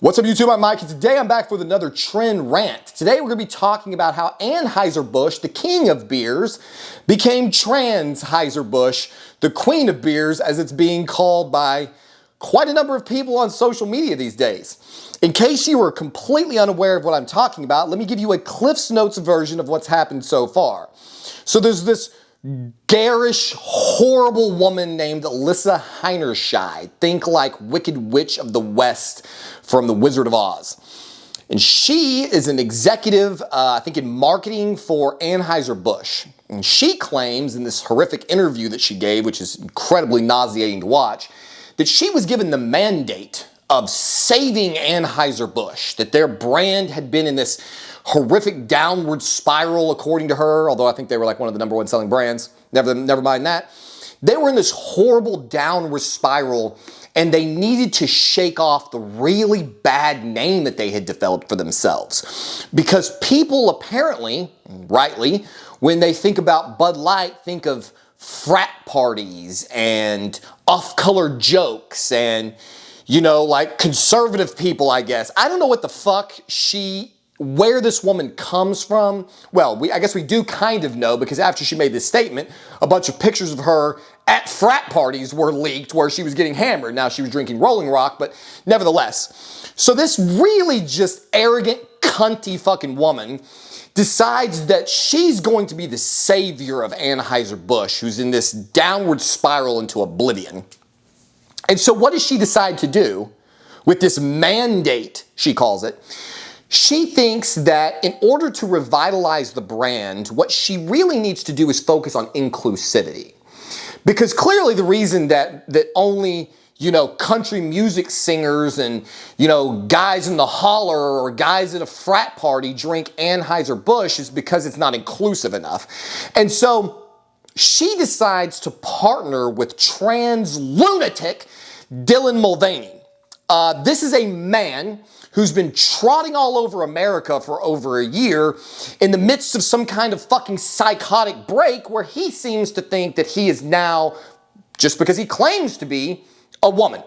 What's up YouTube, I'm Mike, and today I'm back with another Tren rant. Today we're going to be talking about how Anheuser-Busch, the king of beers, became Transheiser-Busch, the queen of beers, as it's being called by quite a number of people on social media these days. In case you were completely unaware of what I'm talking about, let me give you a Cliff's Notes version of what's happened so far. So there's this garish, horrible woman named Alyssa Heinerscheid. Think like Wicked Witch of the West from The Wizard of Oz. And she is an executive, I think in marketing for Anheuser-Busch. And she claims in this horrific interview that she gave, which is incredibly nauseating to watch, that she was given the mandate of saving Anheuser-Busch, that their brand had been in this horrific downward spiral, according to her, although I think they were like one of the #1 selling brands. Never mind that. They were in this horrible downward spiral, and they needed to shake off the really bad name that they had developed for themselves. Because people apparently, rightly, when they think about Bud Light, think of frat parties and off-color jokes and, you know, like conservative people, I guess. I don't know what the fuck where this woman comes from. Well, I guess we do kind of know, because after she made this statement, a bunch of pictures of her at frat parties were leaked where she was getting hammered. Now, she was drinking Rolling Rock, but nevertheless. So this really just arrogant, cunty fucking woman decides that she's going to be the savior of Anheuser-Busch, who's in this downward spiral into oblivion. And so what does she decide to do with this mandate, she calls it? She thinks that in order to revitalize the brand, what she really needs to do is focus on inclusivity. Because clearly the reason that only, you know, country music singers and, you know, guys in the holler or guys at a frat party drink Anheuser-Busch is because it's not inclusive enough. And so she decides to partner with trans lunatic Dylan Mulvaney. This is a man who's been trotting all over America for over a year in the midst of some kind of fucking psychotic break where he seems to think that he is now, just because he claims to be, a woman.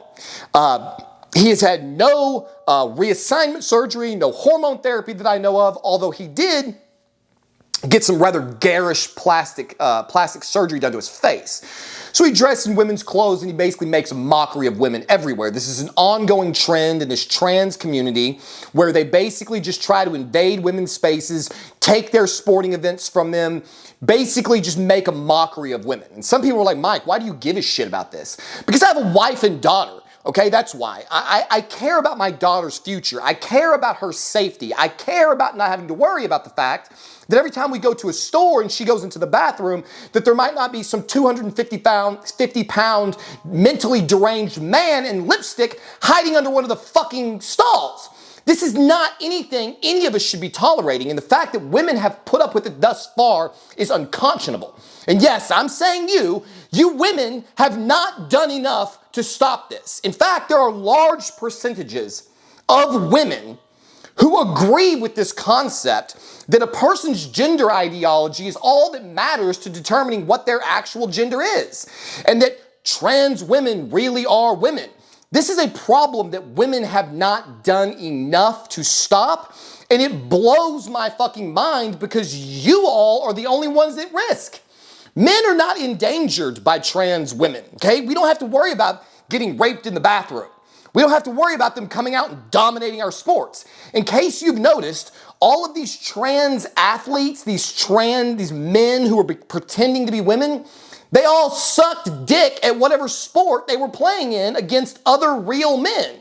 He has had no reassignment surgery, no hormone therapy that I know of, although he did get some rather garish plastic surgery done to his face. So he dressed in women's clothes and he basically makes a mockery of women everywhere. This is an ongoing trend in this trans community where they basically just try to invade women's spaces, take their sporting events from them, basically just make a mockery of women. And some people are like, Mike, why do you give a shit about this? Because I have a wife and daughter. Okay, that's why. I care about my daughter's future. I care about her safety. I care about not having to worry about the fact that every time we go to a store and she goes into the bathroom, that there might not be some 250-pound mentally deranged man in lipstick hiding under one of the fucking stalls. This is not anything any of us should be tolerating, and the fact that women have put up with it thus far is unconscionable. And yes, I'm saying you women have not done enough to stop this. In fact, there are large percentages of women who agree with this concept that a person's gender ideology is all that matters to determining what their actual gender is, and that trans women really are women. This is a problem that women have not done enough to stop, and it blows my fucking mind because you all are the only ones at risk. Men are not endangered by trans women, okay? We don't have to worry about getting raped in the bathroom. We don't have to worry about them coming out and dominating our sports. In case you've noticed, all of these trans athletes, these men who are pretending to be women, they all sucked dick at whatever sport they were playing in against other real men.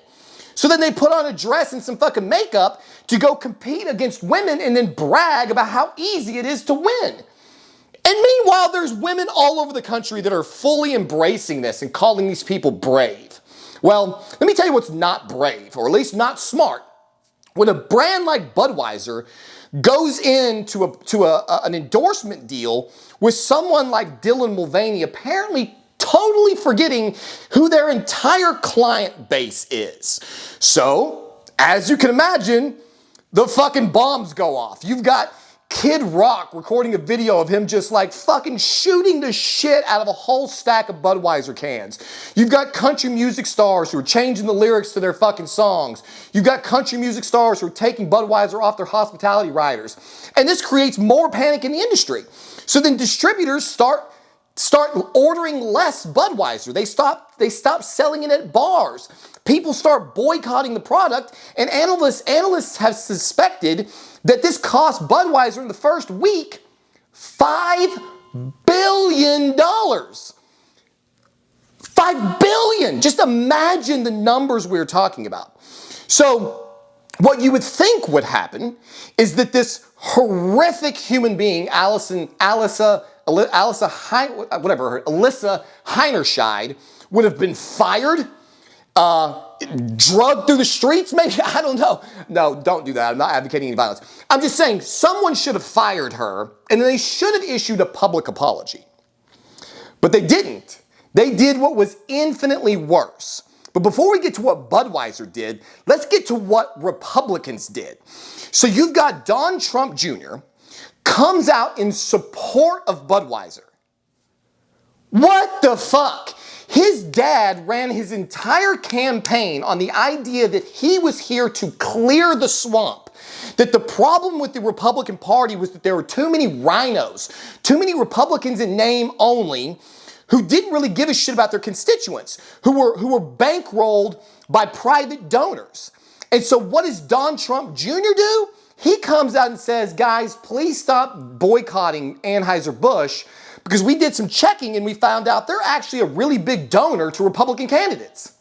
So then they put on a dress and some fucking makeup to go compete against women and then brag about how easy it is to win. And meanwhile, there's women all over the country that are fully embracing this and calling these people brave. Well, let me tell you what's not brave, or at least not smart. When a brand like Budweiser goes into an endorsement deal with someone like Dylan Mulvaney, apparently totally forgetting who their entire client base is. So, as you can imagine, the fucking bombs go off. You've got Kid Rock recording a video of him just like fucking shooting the shit out of a whole stack of Budweiser cans. You've got country music stars who are changing the lyrics to their fucking songs. You've got country music stars who are taking Budweiser off their hospitality riders. And this creates more panic in the industry. So then distributors start ordering less Budweiser. They stop selling it at bars. People start boycotting the product, and analysts have suspected that this cost Budweiser in the first week $5 billion. $5 billion. Just imagine the numbers we're talking about. So what you would think would happen is that this horrific human being, Alyssa Heinerscheid, would have been fired, drugged through the streets, maybe? I don't know. No, don't do that. I'm not advocating any violence. I'm just saying someone should have fired her, and then they should have issued a public apology. But they didn't. They did what was infinitely worse. But before we get to what Budweiser did, let's get to what Republicans did. So you've got Donald Trump Jr. comes out in support of Budweiser. What the fuck? His dad ran his entire campaign on the idea that he was here to clear the swamp. That the problem with the Republican Party was that there were too many rhinos, too many Republicans in name only, who didn't really give a shit about their constituents, who were bankrolled by private donors. And so what does Donald Trump Jr. do? He comes out and says, guys, please stop boycotting Anheuser-Busch, because we did some checking and we found out they're actually a really big donor to Republican candidates.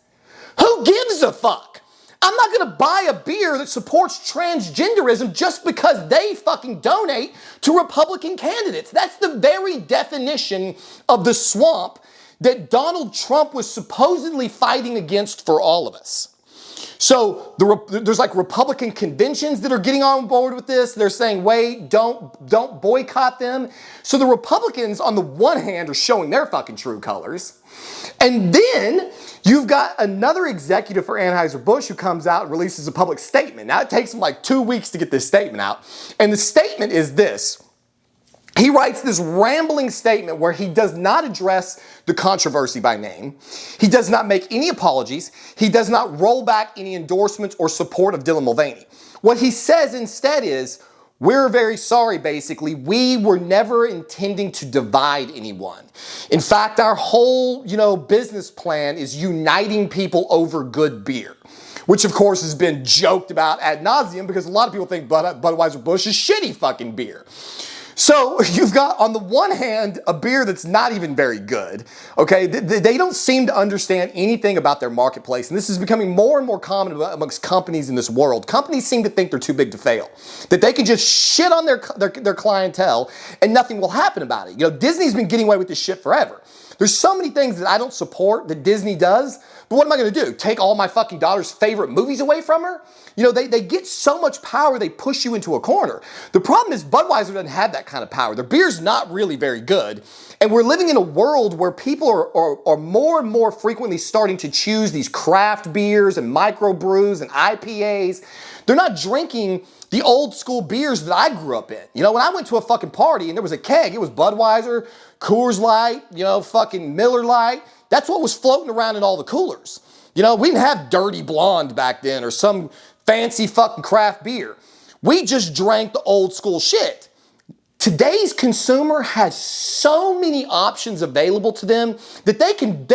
Who gives a fuck? I'm not gonna buy a beer that supports transgenderism just because they fucking donate to Republican candidates. That's the very definition of the swamp that Donald Trump was supposedly fighting against for all of us. So there's like Republican conventions that are getting on board with this. They're saying, wait, don't boycott them. So the Republicans, on the one hand, are showing their fucking true colors. And then you've got another executive for Anheuser-Busch who comes out and releases a public statement. Now, it takes him like 2 weeks to get this statement out. And the statement is this. He writes this rambling statement where he does not address the controversy by name. He does not make any apologies. He does not roll back any endorsements or support of Dylan Mulvaney. What he says instead is, we're very sorry, basically. We were never intending to divide anyone. In fact, our whole, business plan is uniting people over good beer, which of course has been joked about ad nauseum because a lot of people think Budweiser-Busch is shitty fucking beer. So you've got, on the one hand, a beer that's not even very good, okay? They don't seem to understand anything about their marketplace, and this is becoming more and more common amongst companies in this world. Companies seem to think they're too big to fail, that they can just shit on their clientele and nothing will happen about it. Disney's been getting away with this shit forever. There's so many things that I don't support that Disney does, but what am I gonna do? Take all my fucking daughter's favorite movies away from her? They get so much power, they push you into a corner. The problem is Budweiser doesn't have that kind of power. Their beer's not really very good. And we're living in a world where people are more and more frequently starting to choose these craft beers and microbrews and IPAs. They're not drinking the old school beers that I grew up in. When I went to a fucking party and there was a keg, it was Budweiser, Coors Light, fucking Miller Lite. That's what was floating around in all the coolers. We didn't have Dirty Blonde back then or some fancy fucking craft beer. We just drank the old school shit. Today's consumer has so many options available to them that they can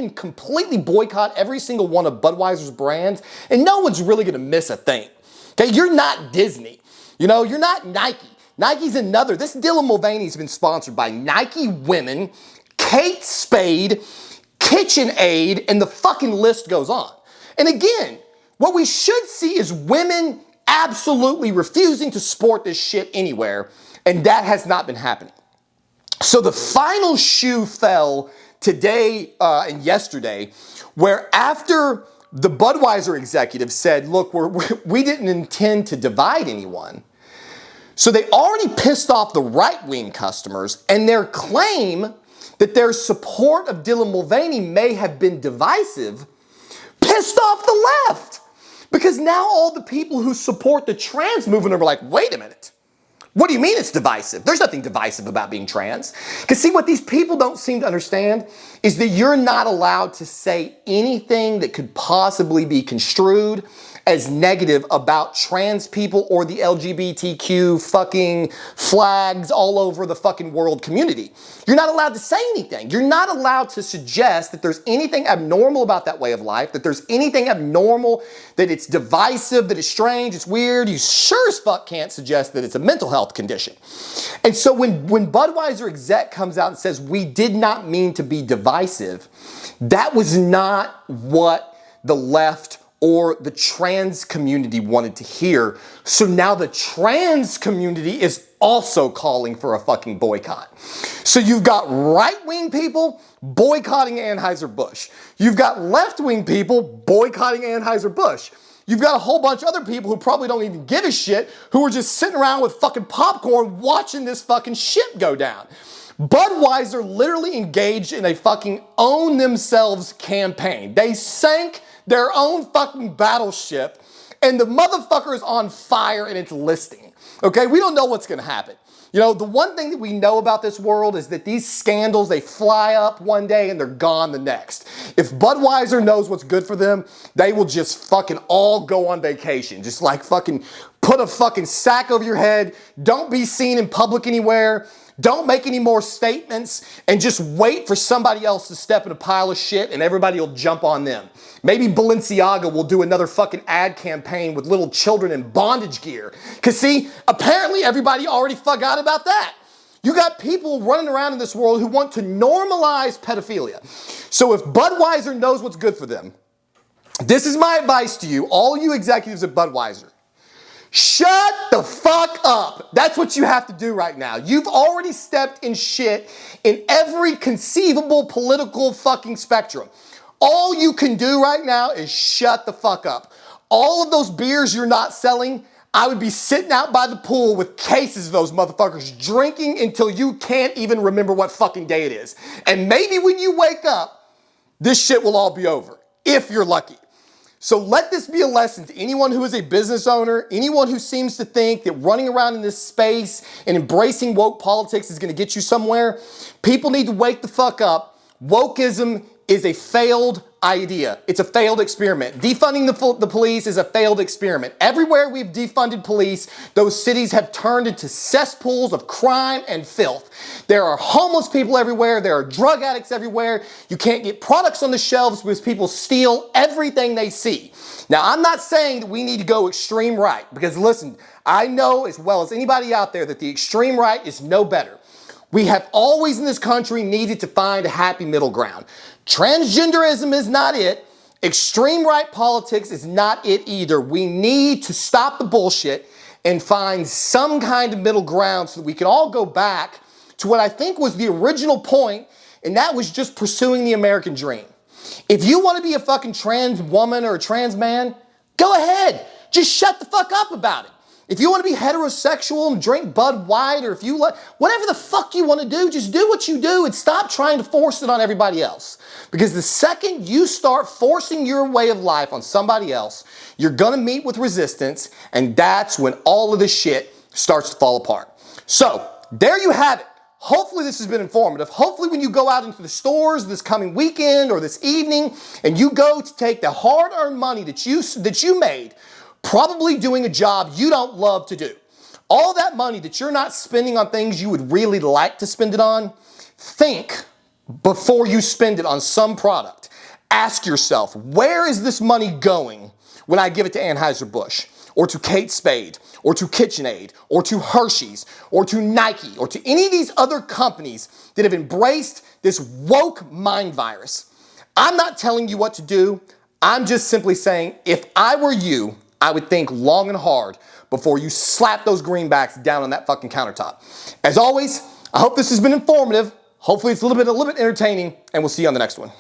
completely boycott every single one of Budweiser's brands and no one's really gonna miss a thing. Okay, you're not Disney. You're not Nike. Nike's another. This Dylan Mulvaney's been sponsored by Nike Women, Kate Spade, KitchenAid, and the fucking list goes on. And again, what we should see is women absolutely refusing to sport this shit anywhere, and that has not been happening. So the final shoe fell today and yesterday, where after the Budweiser executive said, look, we didn't intend to divide anyone. So they already pissed off the right-wing customers, and their claim that their support of Dylan Mulvaney may have been divisive pissed off the left. Because now all the people who support the trans movement are like, wait a minute. What do you mean it's divisive? There's nothing divisive about being trans. Because see, what these people don't seem to understand is that you're not allowed to say anything that could possibly be construed as negative about trans people or the LGBTQ fucking flags all over the fucking world community. You're not allowed to say anything. You're not allowed to suggest that there's anything abnormal about that way of life, that there's anything abnormal, that it's divisive, that it's strange, it's weird. You sure as fuck can't suggest that it's a mental health condition. And so when Budweiser Exec comes out and says, we did not mean to be divisive, that was not what the left or the trans community wanted to hear. So now the trans community is also calling for a fucking boycott. So you've got right-wing people boycotting Anheuser-Busch. You've got left-wing people boycotting Anheuser-Busch. You've got a whole bunch of other people who probably don't even give a shit, who are just sitting around with fucking popcorn watching this fucking shit go down. Budweiser literally engaged in a fucking own themselves campaign. They sank their own fucking battleship, and the motherfucker is on fire and it's listing. Okay, we don't know what's gonna happen. You know, the one thing that we know about this world is that these scandals, they fly up one day and they're gone the next. If Budweiser knows what's good for them, they will just fucking all go on vacation. Just like fucking put a fucking sack over your head, don't be seen in public anywhere, don't make any more statements, and just wait for somebody else to step in a pile of shit and everybody will jump on them. Maybe Balenciaga will do another fucking ad campaign with little children in bondage gear. Cause see, apparently everybody already forgot about that. You got people running around in this world who want to normalize pedophilia. So if Budweiser knows what's good for them, this is my advice to you, all you executives at Budweiser. Shut the fuck up. That's what you have to do right now. You've already stepped in shit in every conceivable political fucking spectrum. All you can do right now is shut the fuck up. All of those beers you're not selling, I would be sitting out by the pool with cases of those motherfuckers drinking until you can't even remember what fucking day it is. And maybe when you wake up, this shit will all be over, if you're lucky. So let this be a lesson to anyone who is a business owner, anyone who seems to think that running around in this space and embracing woke politics is gonna get you somewhere. People need to wake the fuck up. Wokeism is a failed idea. It's a failed experiment. Defunding the police is a failed experiment. Everywhere we've defunded police, those cities have turned into cesspools of crime and filth. There are homeless people everywhere. There are drug addicts everywhere. You can't get products on the shelves because people steal everything they see. Now, I'm not saying that we need to go extreme right, because listen, I know as well as anybody out there that the extreme right is no better. We have always in this country needed to find a happy middle ground. Transgenderism is not it. Extreme right politics is not it either. We need to stop the bullshit and find some kind of middle ground so that we can all go back to what I think was the original point, and that was just pursuing the American dream. If you want to be a fucking trans woman or a trans man, go ahead. Just shut the fuck up about it. If you want to be heterosexual and drink Bud White, or if you like, whatever the fuck you want to do, just do what you do and stop trying to force it on everybody else. Because the second you start forcing your way of life on somebody else, you're going to meet with resistance, and that's when all of this shit starts to fall apart. So, there you have it. Hopefully this has been informative. Hopefully when you go out into the stores this coming weekend or this evening and you go to take the hard-earned money that you made, probably doing a job you don't love to do, all that money that you're not spending on things you would really like to spend it on, think before you spend it on some product. Ask yourself, where is this money going when I give it to Anheuser-Busch, or to Kate Spade, or to KitchenAid, or to Hershey's, or to Nike, or to any of these other companies that have embraced this woke mind virus? I'm not telling you what to do. I'm just simply saying, if I were you, I would think long and hard before you slap those greenbacks down on that fucking countertop. As always, I hope this has been informative. Hopefully it's a little bit entertaining, and we'll see you on the next one.